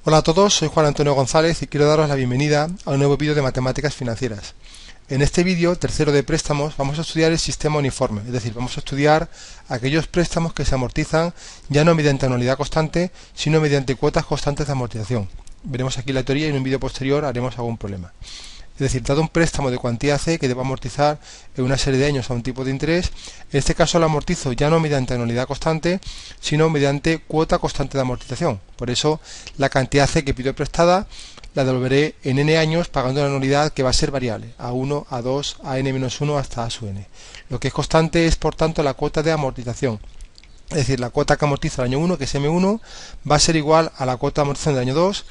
Hola a todos, soy Juan Antonio González y quiero daros la bienvenida a un nuevo vídeo de matemáticas financieras. En este vídeo, tercero de préstamos, vamos a estudiar el sistema uniforme, es decir, vamos a estudiar aquellos préstamos que se amortizan ya no mediante anualidad constante, sino mediante cuotas constantes de amortización. Veremos aquí la teoría y en un vídeo posterior haremos algún problema. Es decir, dado un préstamo de cuantía C que debo amortizar en una serie de años a un tipo de interés, en este caso lo amortizo ya no mediante anualidad constante, sino mediante cuota constante de amortización. Por eso, la cantidad C que pido prestada la devolveré en n años pagando una anualidad que va a ser variable, A1, A2, a n-1 hasta a sub n. Lo que es constante es, por tanto, la cuota de amortización. Es decir, la cuota que amortiza el año 1, que es M1, va a ser igual a la cuota de amortización del año 2,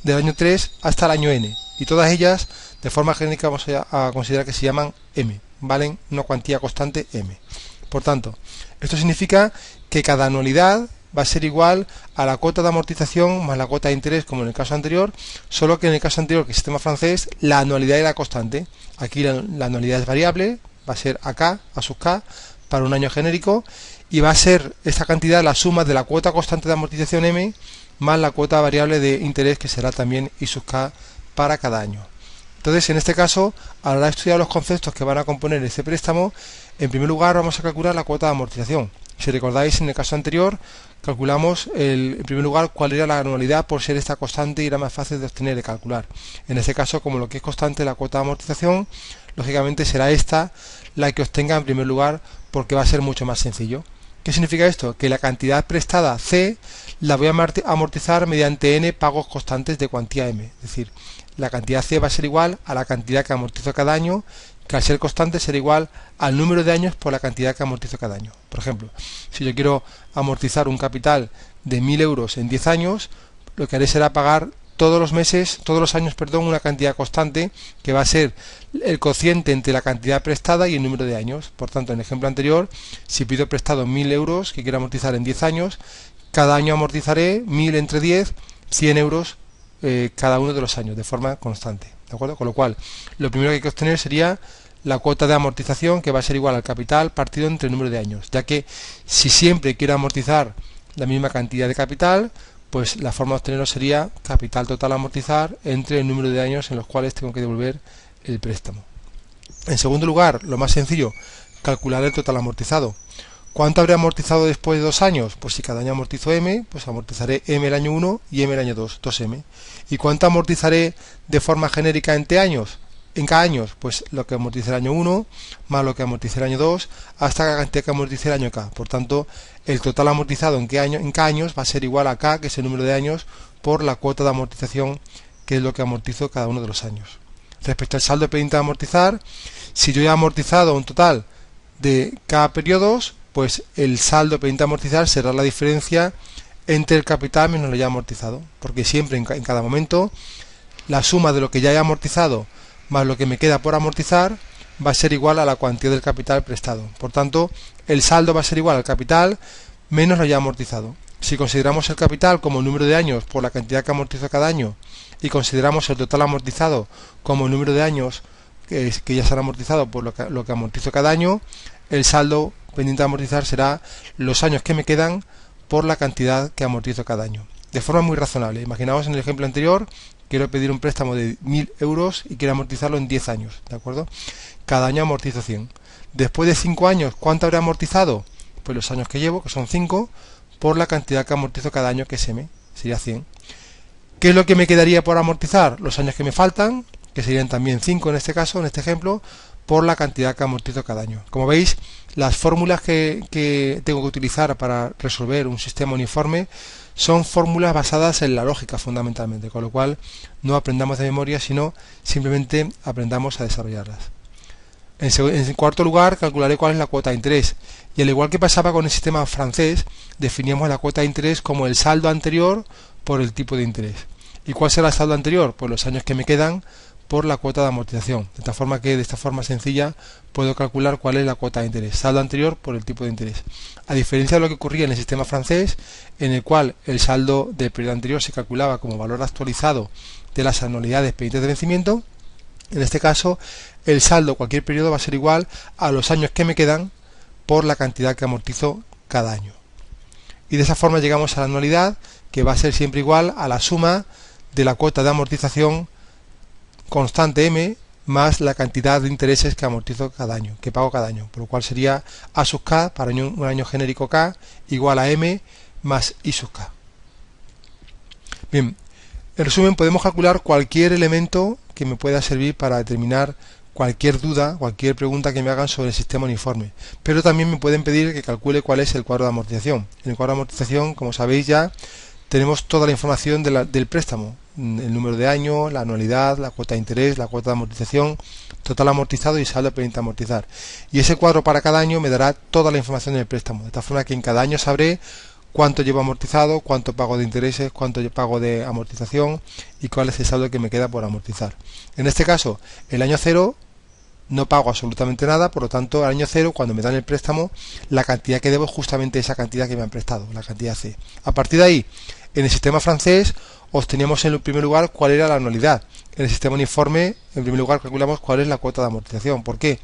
del año 3 hasta el año n. Y todas ellas, de forma genérica, vamos a considerar que se llaman M, valen una cuantía constante M. Por tanto, esto significa que cada anualidad va a ser igual a la cuota de amortización más la cuota de interés, como en el caso anterior, solo que en el caso anterior, que es el sistema francés, la anualidad era constante. Aquí la anualidad es variable, va a ser AK, A sub K, para un año genérico, y va a ser esta cantidad la suma de la cuota constante de amortización M más la cuota variable de interés, que será también I sub K para cada año. Entonces, en este caso, a la hora de estudiar los conceptos que van a componer este préstamo, en primer lugar vamos a calcular la cuota de amortización. Si recordáis, en el caso anterior, calculamos en primer lugar cuál era la anualidad por ser esta constante y era más fácil de obtener y calcular. En este caso, como lo que es constante la cuota de amortización, lógicamente será esta la que obtenga en primer lugar porque va a ser mucho más sencillo. ¿Qué significa esto? Que la cantidad prestada C la voy a amortizar mediante n pagos constantes de cuantía M. Es decir, la cantidad C va a ser igual a la cantidad que amortizo cada año, que al ser constante será igual al número de años por la cantidad que amortizo cada año. Por ejemplo, si yo quiero amortizar un capital de 1.000 euros en 10 años, lo que haré será pagar todos los años, una cantidad constante que va a ser el cociente entre la cantidad prestada y el número de años. Por tanto, en el ejemplo anterior, si pido prestado 1.000 euros que quiero amortizar en 10 años, cada año amortizaré 1.000 entre 10, 100 euros cada uno de los años, de forma constante. ¿De acuerdo? Con lo cual, lo primero que hay que obtener sería la cuota de amortización, que va a ser igual al capital partido entre el número de años, ya que si siempre quiero amortizar la misma cantidad de capital, pues la forma de obtenerlo sería capital total a amortizar entre el número de años en los cuales tengo que devolver el préstamo. En segundo lugar, lo más sencillo, calcular el total amortizado. ¿Cuánto habré amortizado después de 2 años? Pues si cada año amortizo M, pues amortizaré M el año 1 y M el año 2, 2M. ¿Y cuánto amortizaré de forma genérica en años? En cada año, pues lo que amortice el año 1 más lo que amortice el año 2 hasta la cantidad que amortice el año K. Por tanto, el total amortizado en cada años va a ser igual a K, que es el número de años, por la cuota de amortización, que es lo que amortizo cada uno de los años. Respecto al saldo pendiente de amortizar, si yo he amortizado un total de K periodos, pues el saldo pendiente de amortizar será la diferencia entre el capital menos lo ya amortizado, porque siempre en cada momento la suma de lo que ya he amortizado más lo que me queda por amortizar va a ser igual a la cuantía del capital prestado. Por tanto, el saldo va a ser igual al capital menos lo ya amortizado. Si consideramos el capital como el número de años por la cantidad que amortizo cada año y consideramos el total amortizado como el número de años que ya se han amortizado por lo que amortizo cada año, el saldo pendiente de amortizar será los años que me quedan por la cantidad que amortizo cada año. De forma muy razonable. Imaginaos en el ejemplo anterior, quiero pedir un préstamo de 1.000 euros y quiero amortizarlo en 10 años, ¿de acuerdo? Cada año amortizo 100. Después de 5 años, ¿cuánto habré amortizado? Pues los años que llevo, que son 5, por la cantidad que amortizo cada año, que es M, sería 100. ¿Qué es lo que me quedaría por amortizar? Los años que me faltan, que serían también 5 en este caso, en este ejemplo, por la cantidad que amortizo cada año. Como veis, las fórmulas que tengo que utilizar para resolver un sistema uniforme son fórmulas basadas en la lógica fundamentalmente, con lo cual no aprendamos de memoria, sino simplemente aprendamos a desarrollarlas. En cuarto lugar, calcularé cuál es la cuota de interés. Y al igual que pasaba con el sistema francés, definíamos la cuota de interés como el saldo anterior por el tipo de interés. ¿Y cuál será el saldo anterior? Pues los años que me quedan por la cuota de amortización, de tal forma que de esta forma sencilla puedo calcular cuál es la cuota de interés, saldo anterior por el tipo de interés. A diferencia de lo que ocurría en el sistema francés, en el cual el saldo del periodo anterior se calculaba como valor actualizado de las anualidades pendientes de vencimiento, en este caso el saldo cualquier periodo va a ser igual a los años que me quedan por la cantidad que amortizo cada año. y de esa forma llegamos a la anualidad, que va a ser siempre igual a la suma de la cuota de amortización constante M más la cantidad de intereses que amortizo cada año, que pago cada año, por lo cual sería A sub K para un año genérico K igual a M más I sub K. Bien, en resumen, podemos calcular cualquier elemento que me pueda servir para determinar cualquier duda, cualquier pregunta que me hagan sobre el sistema uniforme, pero también me pueden pedir que calcule cuál es el cuadro de amortización. En el cuadro de amortización, como sabéis ya, tenemos toda la información del préstamo, el número de años, la anualidad, la cuota de interés, la cuota de amortización, total amortizado y saldo pendiente de amortizar. Y ese cuadro para cada año me dará toda la información del préstamo, de tal forma que en cada año sabré cuánto llevo amortizado, cuánto pago de intereses, cuánto pago de amortización y cuál es el saldo que me queda por amortizar. En este caso, el año 0 no pago absolutamente nada, por lo tanto, al año 0, cuando me dan el préstamo, la cantidad que debo es justamente esa cantidad que me han prestado, la cantidad C. A partir de ahí, en el sistema francés, obteníamos en el primer lugar cuál era la anualidad. En el sistema uniforme, en primer lugar, calculamos cuál es la cuota de amortización. ¿Por qué?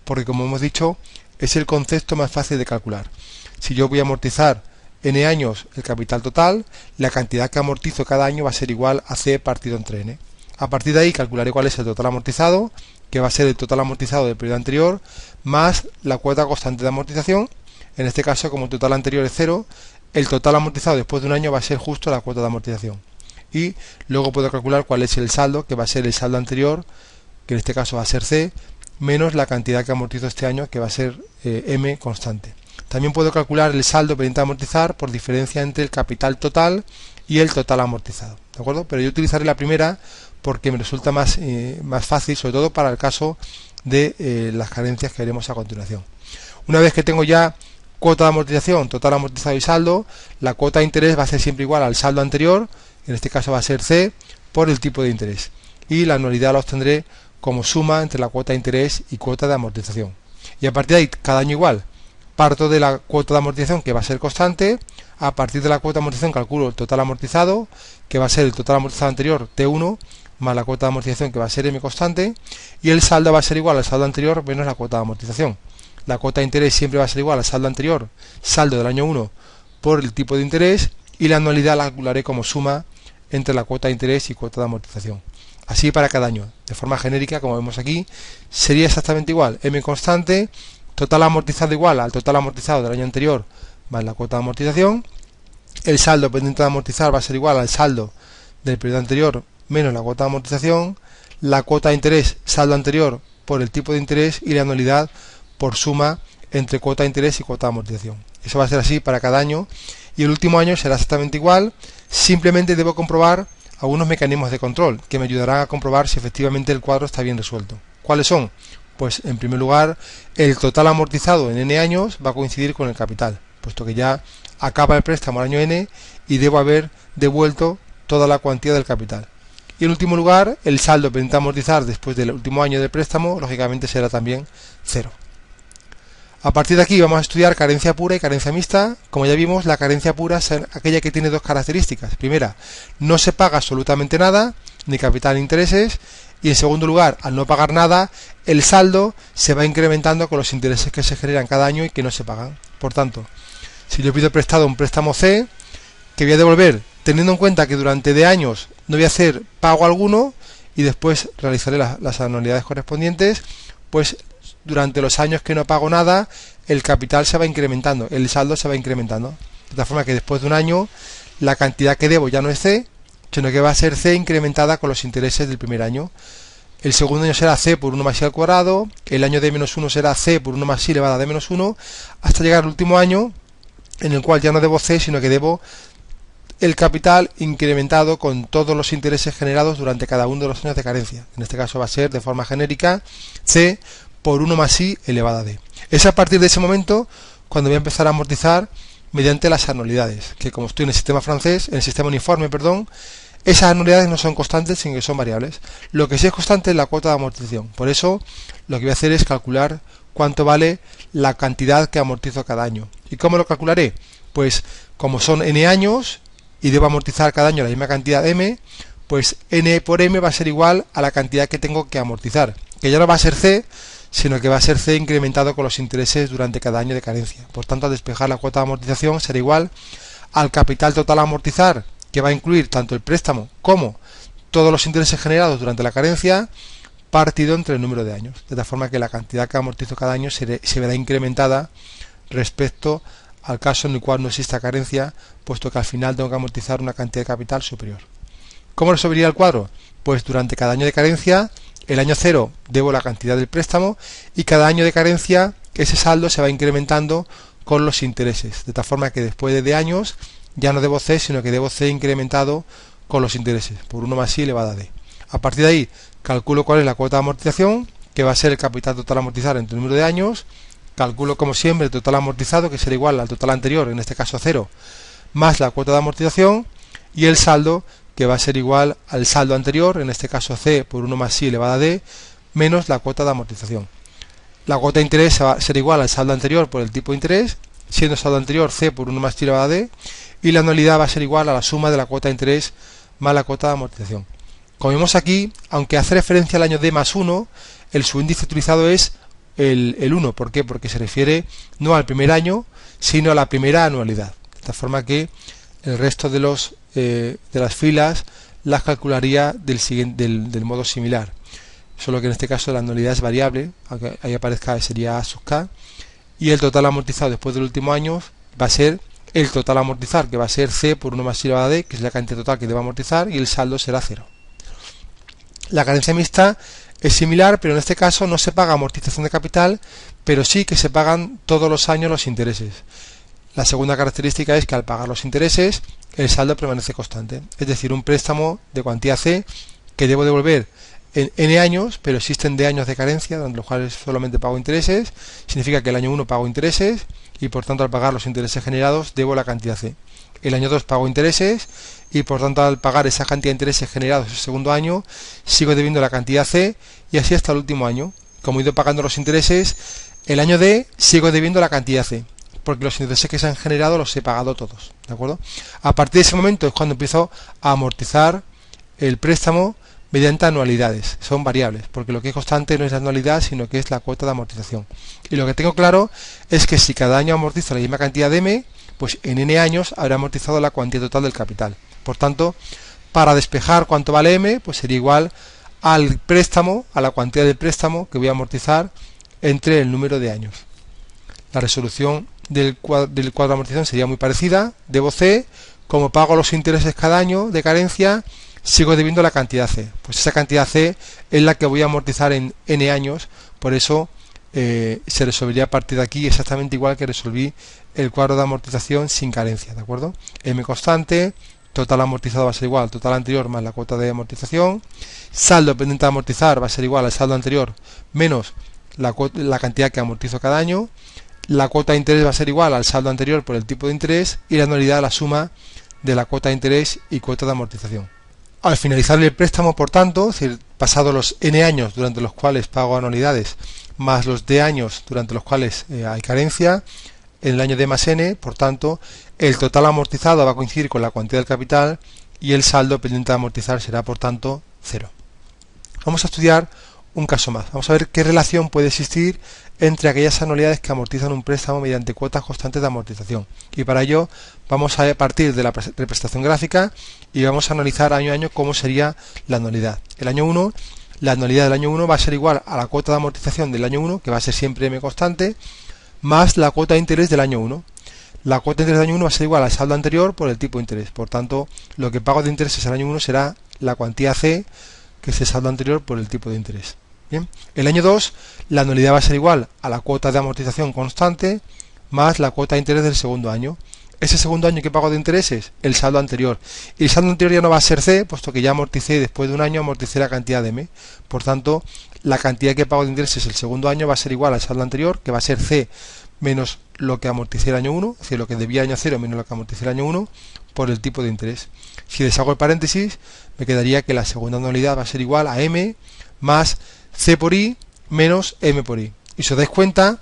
Porque, como hemos dicho, es el concepto más fácil de calcular. Si yo voy a amortizar n años el capital total, la cantidad que amortizo cada año va a ser igual a C partido entre n. A partir de ahí calcularé cuál es el total amortizado, que va a ser el total amortizado del periodo anterior, más la cuota constante de amortización. En este caso, como el total anterior es 0, el total amortizado después de un año va a ser justo la cuota de amortización. Y luego puedo calcular cuál es el saldo, que va a ser el saldo anterior, que en este caso va a ser C, menos la cantidad que amortizo este año, que va a ser M constante. También puedo calcular el saldo pendiente de amortizar por diferencia entre el capital total y el total amortizado, ¿de acuerdo? Pero yo utilizaré la primera porque me resulta más fácil, sobre todo para el caso de las carencias que veremos a continuación. Una vez que tengo ya cuota de amortización, total amortizado y saldo, la cuota de interés va a ser siempre igual al saldo anterior, en este caso va a ser C, por el tipo de interés. Y la anualidad la obtendré como suma entre la cuota de interés y cuota de amortización. Y a partir de ahí, cada año igual, parto de la cuota de amortización, que va a ser constante. A partir de la cuota de amortización calculo el total amortizado, que va a ser el total amortizado anterior T1, más la cuota de amortización, que va a ser M constante, y el saldo va a ser igual al saldo anterior menos la cuota de amortización. La cuota de interés siempre va a ser igual al saldo anterior, saldo del año 1, por el tipo de interés, y la anualidad la calcularé como suma entre la cuota de interés y cuota de amortización. Así para cada año, de forma genérica, como vemos aquí, sería exactamente igual, M constante, total amortizado igual al total amortizado del año anterior, más la cuota de amortización. El saldo pendiente de amortizar va a ser igual al saldo del periodo anterior menos la cuota de amortización, la cuota de interés, saldo anterior por el tipo de interés y la anualidad por suma entre cuota de interés y cuota de amortización. Eso va a ser así para cada año y el último año será exactamente igual, simplemente debo comprobar algunos mecanismos de control que me ayudarán a comprobar si efectivamente el cuadro está bien resuelto. ¿Cuáles son? Pues en primer lugar, el total amortizado en n años va a coincidir con el capital, puesto que ya acaba el préstamo al año n y debo haber devuelto toda la cuantía del capital. Y en último lugar, el saldo pendiente a amortizar después del último año del préstamo, lógicamente será también 0. A partir de aquí vamos a estudiar carencia pura y carencia mixta. Como ya vimos, la carencia pura es aquella que tiene dos características. Primera, no se paga absolutamente nada, ni capital ni intereses. Y en segundo lugar, al no pagar nada, el saldo se va incrementando con los intereses que se generan cada año y que no se pagan. Por tanto, si yo pido prestado un préstamo C, que voy a devolver, teniendo en cuenta que durante de años no voy a hacer pago alguno y después realizaré las anualidades correspondientes, pues durante los años que no pago nada, el capital se va incrementando, el saldo se va incrementando. De tal forma que después de un año, la cantidad que debo ya no es C, sino que va a ser C incrementada con los intereses del primer año. El segundo año será C por 1 más I al cuadrado, el año de menos 1 será C por 1 más I elevado a D menos 1, hasta llegar al último año, en el cual ya no debo C, sino que debo el capital incrementado con todos los intereses generados durante cada uno de los años de carencia. En este caso va a ser, de forma genérica, C por 1 más I elevado a D. Es a partir de ese momento cuando voy a empezar a amortizar mediante las anualidades, que como estoy en el sistema francés, en el sistema uniforme, perdón, esas anualidades no son constantes, sino que son variables. Lo que sí es constante es la cuota de amortización. Por eso, lo que voy a hacer es calcular cuánto vale la cantidad que amortizo cada año. ¿Y cómo lo calcularé? Pues, como son n años, y debo amortizar cada año la misma cantidad m, pues n por m va a ser igual a la cantidad que tengo que amortizar, que ya no va a ser C, sino que va a ser C incrementado con los intereses durante cada año de carencia. Por tanto, al despejar la cuota de amortización será igual al capital total a amortizar, que va a incluir tanto el préstamo como todos los intereses generados durante la carencia, partido entre el número de años, de tal forma que la cantidad que amortizo cada año se verá incrementada respecto al caso en el cual no exista carencia, puesto que al final tengo que amortizar una cantidad de capital superior. ¿Cómo resolvería el cuadro? Pues durante cada año de carencia, el año 0 debo la cantidad del préstamo y cada año de carencia ese saldo se va incrementando con los intereses, de tal forma que después de años ya no debo C, sino que debo C incrementado con los intereses, por 1 más I elevado a D. A partir de ahí calculo cuál es la cuota de amortización, que va a ser el capital total a amortizar entre el número de años. Calculo como siempre el total amortizado, que será igual al total anterior, en este caso 0, más la cuota de amortización, y el saldo, que va a ser igual al saldo anterior, en este caso C por 1 más I elevado a D, menos la cuota de amortización. La cuota de interés va a ser igual al saldo anterior por el tipo de interés, siendo el saldo anterior C por 1 más I elevado a D, y la anualidad va a ser igual a la suma de la cuota de interés más la cuota de amortización. Como vemos aquí, aunque hace referencia al año D más 1, el subíndice utilizado es el 1. ¿Por qué? Porque se refiere no al primer año, sino a la primera anualidad. De tal forma que el resto de las filas las calcularía del modo similar. Solo que en este caso la anualidad es variable, aunque ahí aparezca sería A sub K, y el total amortizado después del último año va a ser el total a amortizar, que va a ser C por 1 más I elevado a D, que es la cantidad total que debo amortizar, y el saldo será 0. La carencia mixta es similar, pero en este caso no se paga amortización de capital, pero sí que se pagan todos los años los intereses. La segunda característica es que al pagar los intereses, el saldo permanece constante. Es decir, un préstamo de cuantía C que debo devolver en N años, pero existen D años de carencia, durante los cuales solamente pago intereses. Significa que el año 1 pago intereses y por tanto al pagar los intereses generados debo la cantidad C. El año 2 pago intereses y por tanto al pagar esa cantidad de intereses generados el segundo año sigo debiendo la cantidad C y así hasta el último año. Como he ido pagando los intereses, el año D sigo debiendo la cantidad C, porque los intereses que se han generado los he pagado todos, ¿de acuerdo? A partir de ese momento es cuando empiezo a amortizar el préstamo mediante anualidades. Son variables, porque lo que es constante no es la anualidad, sino que es la cuota de amortización. Y lo que tengo claro es que si cada año amortizo la misma cantidad de M, pues en N años habré amortizado la cuantía total del capital. Por tanto, para despejar cuánto vale M, pues sería igual al préstamo, a la cuantía del préstamo que voy a amortizar entre el número de años. La resolución del cuadro de amortización sería muy parecida. Debo C, como pago los intereses cada año de carencia, sigo debiendo la cantidad C. Pues esa cantidad C es la que voy a amortizar en N años, por eso se resolvería a partir de aquí exactamente igual que resolví el cuadro de amortización sin carencia, ¿de acuerdo? M constante, total amortizado va a ser igual al total anterior más la cuota de amortización, saldo pendiente de amortizar va a ser igual al saldo anterior menos la cantidad que amortizo cada año, la cuota de interés va a ser igual al saldo anterior por el tipo de interés y la anualidad la suma de la cuota de interés y cuota de amortización. Al finalizar el préstamo, por tanto, es decir, pasados los N años durante los cuales pago anualidades más los D años durante los cuales hay carencia, en el año D más N, por tanto, el total amortizado va a coincidir con la cuantía del capital y el saldo pendiente de amortizar será, por tanto, 0. Vamos a estudiar un caso más. Vamos a ver qué relación puede existir entre aquellas anualidades que amortizan un préstamo mediante cuotas constantes de amortización. Y para ello vamos a partir de la representación gráfica y vamos a analizar año a año cómo sería la anualidad. El año 1, la anualidad del año 1 va a ser igual a la cuota de amortización del año 1, que va a ser siempre M constante, más la cuota de interés del año 1. La cuota de interés del año 1 va a ser igual al saldo anterior por el tipo de interés. Por tanto, lo que pago de intereses el año 1 será la cuantía C, que es el saldo anterior por el tipo de interés. Bien. El año 2, la anualidad va a ser igual a la cuota de amortización constante más la cuota de interés del segundo año. Ese segundo año que pago de intereses, el saldo anterior. Y el saldo anterior ya no va a ser C, puesto que ya amorticé, después de un año amorticé la cantidad de M. Por tanto, la cantidad que pago de intereses el segundo año va a ser igual al saldo anterior, que va a ser C menos lo que amorticé el año 1, es decir, lo que debía el año 0 menos lo que amorticé el año 1, por el tipo de interés. Si deshago el paréntesis, me quedaría que la segunda anualidad va a ser igual a M más C por I menos M por I. Y si os dais cuenta,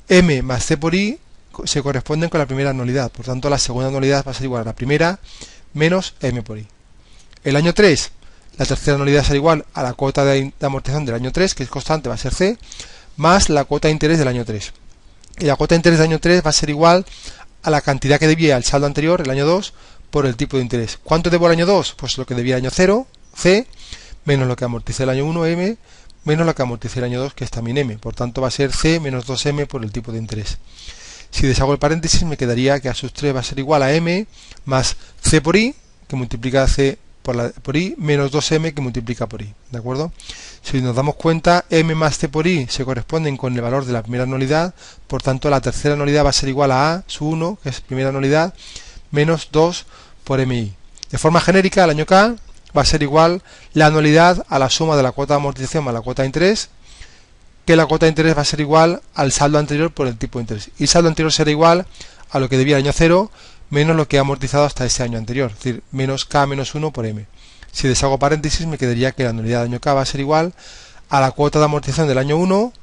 M más C por I se corresponden con la primera anualidad. Por tanto, la segunda anualidad va a ser igual a la primera menos M por I. El año 3, la tercera anualidad será igual a la cuota de amortización del año 3, que es constante, va a ser C, más la cuota de interés del año 3. Y la cuota de interés del año 3 va a ser igual a la cantidad que debía el saldo anterior, el año 2, por el tipo de interés. ¿Cuánto debo el año 2? Pues lo que debía el año 0, C, menos lo que amorticé el año 1, M, menos lo que amorticé el año 2, que es también M. Por tanto, va a ser C menos 2M por el tipo de interés. Si deshago el paréntesis, me quedaría que A sub 3 va a ser igual a M más C por I, que multiplica C por I, menos 2M que multiplica por I. ¿De acuerdo? Si nos damos cuenta, M más C por I se corresponden con el valor de la primera anualidad, por tanto la tercera anualidad va a ser igual a sub 1, que es primera anualidad, menos 2 por MI. De forma genérica, el año K va a ser igual la anualidad a la suma de la cuota de amortización más la cuota de interés, que la cuota de interés va a ser igual al saldo anterior por el tipo de interés. Y el saldo anterior será igual a lo que debía el año 0 menos lo que ha amortizado hasta ese año anterior, es decir, menos K menos 1 por M. Si deshago paréntesis, me quedaría que la anualidad del año K va a ser igual a la cuota de amortización del año 1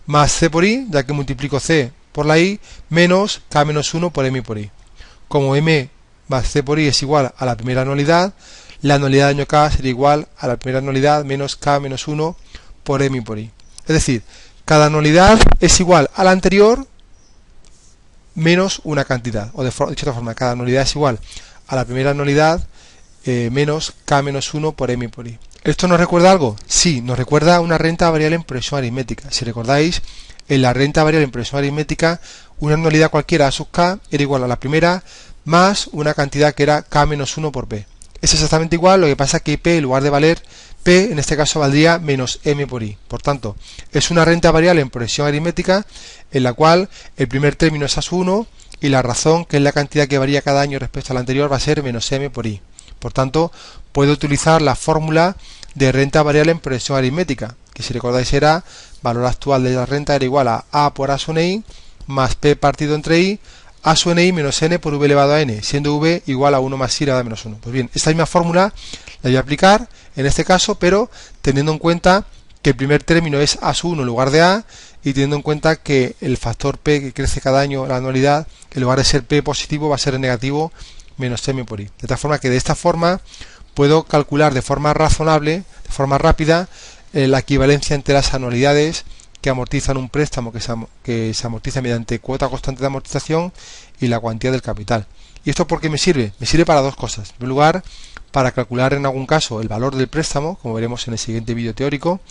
más C por I, ya que multiplico C por la I, menos K menos 1 por M por I. Como M más C por I es igual a la primera anualidad, la anualidad del año K sería igual a la primera anualidad menos K menos 1 por M por I. Es decir, cada anualidad es igual a la anterior menos una cantidad. O dicho de otra forma, cada anualidad es igual a la primera anualidad menos K menos 1 por M por I. ¿Esto nos recuerda algo? Sí, nos recuerda una renta variable en progresión aritmética. Si recordáis, en la renta variable en progresión aritmética, una anualidad cualquiera A sub K era igual a la primera más una cantidad que era K menos 1 por P. Es exactamente igual, lo que pasa es que P en lugar de valer P, en este caso valdría menos M por I. Por tanto, es una renta variable en progresión aritmética en la cual el primer término es A sub 1 y la razón, que es la cantidad que varía cada año respecto al anterior, va a ser menos M por I. Por tanto, puedo utilizar la fórmula de renta variable en progresión aritmética, que si recordáis era valor actual de la renta era igual a A por A sub I más P partido entre I, A sub I menos N por V elevado a N, siendo V igual a 1 más I elevado a menos 1. Pues bien, esta misma fórmula la voy a aplicar en este caso, pero teniendo en cuenta que el primer término es A sub 1 en lugar de A, y teniendo en cuenta que el factor P que crece cada año, la anualidad, en lugar de ser P positivo va a ser negativo menos M por I. De tal forma que de esta forma puedo calcular de forma razonable, de forma rápida, la equivalencia entre las anualidades que amortizan un préstamo que se amortiza mediante cuota constante de amortización y la cuantía del capital. ¿Y esto por qué me sirve? Me sirve para dos cosas. En primer lugar, para calcular en algún caso el valor del préstamo, como veremos en el siguiente vídeo teórico,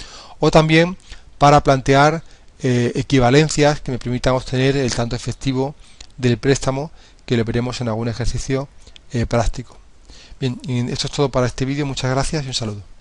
o también para plantear equivalencias que me permitan obtener el tanto efectivo del préstamo, que lo veremos en algún ejercicio práctico. Bien, y esto es todo para este vídeo. Muchas gracias y un saludo.